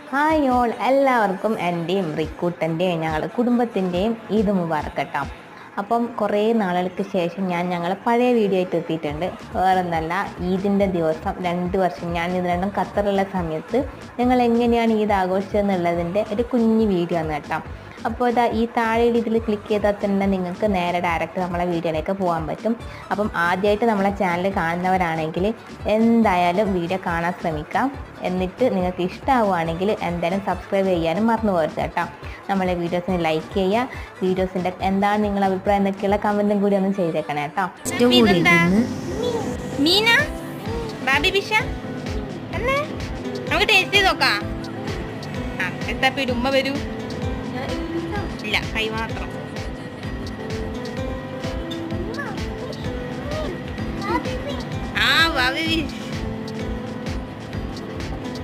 Hi all, എല്ലാവർക്കും എൻ്റെയും റിക്കൂട്ടൻ്റെയും ഞങ്ങളുടെ കുടുംബത്തിൻ്റെയും ഈദ് മുബാറക് കേട്ടോ. അപ്പം കുറേ നാളുകൾക്ക് ശേഷം ഞാൻ ഞങ്ങളെ പഴയ വീഡിയോ ആയിട്ട് എത്തിയിട്ടുണ്ട്. വേറൊന്നല്ല, ഈദിൻ്റെ ദിവസം 2 വർഷം ഞാൻ ഇത് രണ്ടും ഖത്തറുള്ള സമയത്ത് ഞങ്ങൾ എങ്ങനെയാണ് ഈദ് ആഘോഷിച്ചതെന്നുള്ളതിൻ്റെ ഒരു കുഞ്ഞു വീഡിയോ ആണ് കേട്ടോ. അപ്പോൾ ഇതാ ഈ താഴെ ഇതിൽ ക്ലിക്ക് ചെയ്താൽ തന്നെ നിങ്ങൾക്ക് നേരെ ഡയറക്റ്റ് നമ്മളെ വീഡിയോയിലേക്ക് പോകാൻ പറ്റും. അപ്പം ആദ്യമായിട്ട് നമ്മളെ ചാനൽ കാണുന്നവരാണെങ്കിൽ എന്തായാലും വീഡിയോ കാണാൻ ശ്രമിക്കാം. എന്നിട്ട് നിങ്ങൾക്ക് ഇഷ്ടമാവുകയാണെങ്കിൽ എന്തായാലും സബ്സ്ക്രൈബ് ചെയ്യാനും മറന്നു പോകരുത് കേട്ടോ. നമ്മളെ വീഡിയോസിന് ലൈക്ക് ചെയ്യുക, വീഡിയോസിൻ്റെ എന്താണ് നിങ്ങളുടെ അഭിപ്രായം എന്നൊക്കെയുള്ള കമൻറ്റും കൂടി ഒന്ന് ചെയ്തേക്കണം കേട്ടോ. മീന ബാബി ബിഷ അല്ലേ, നമുക്ക് ടേസ്റ്റ് ചെയ്ത് നോക്കാം. എത്താപ്പ ഉമ്മ വരൂ. ഇല്ല, കൈ മാത്രം. ആ ബാബി ബിഷ